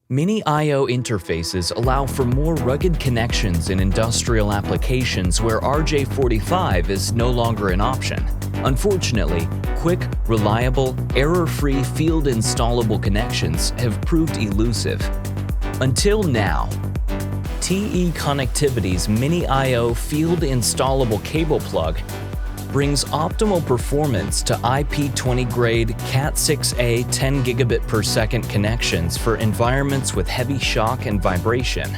Mini I/O interfaces allow for more rugged connections in industrial applications where RJ45 is no longer an option. Unfortunately, quick, reliable, error-free field installable connections have proved elusive. Until now. TE Connectivity's Mini I/O field installable cable plug brings optimal performance to IP20 grade Cat6a 10 gigabit per second connections for environments with heavy shock and vibration.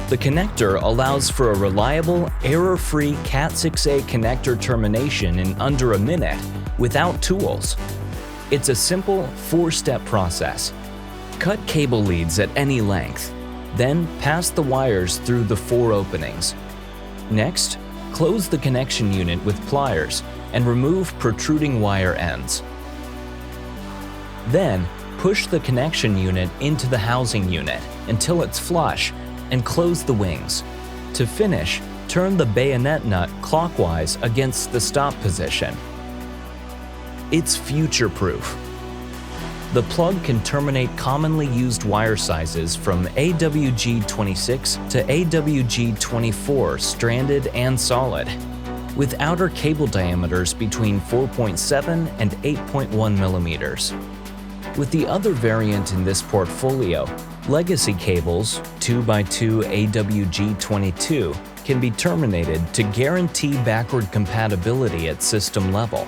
The connector allows for a reliable, error-free Cat6a connector termination in under a minute without tools. It's a simple 4-step process. Cut cable leads at any length, then pass the wires through the 4 openings. Next, close the connection unit with pliers and remove protruding wire ends. Then, push the connection unit into the housing unit until it's flush and close the wings. To finish, turn the bayonet nut clockwise against the stop position. It's future-proof. The plug can terminate commonly used wire sizes from AWG26 to AWG24 stranded and solid, with outer cable diameters between 4.7 and 8.1 millimeters. With the other variant in this portfolio, legacy cables 2x2 AWG22 can be terminated to guarantee backward compatibility at system level.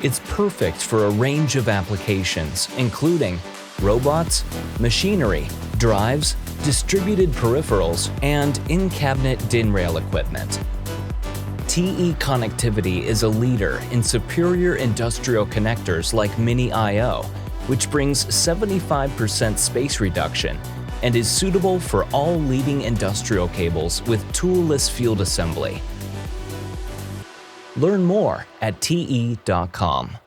It's perfect for a range of applications, including robots, machinery, drives, distributed peripherals, and in-cabinet DIN rail equipment. TE Connectivity is a leader in superior industrial connectors like Mini I/O, which brings 75% space reduction and is suitable for all leading industrial cables with toolless field assembly. Learn more at te.com.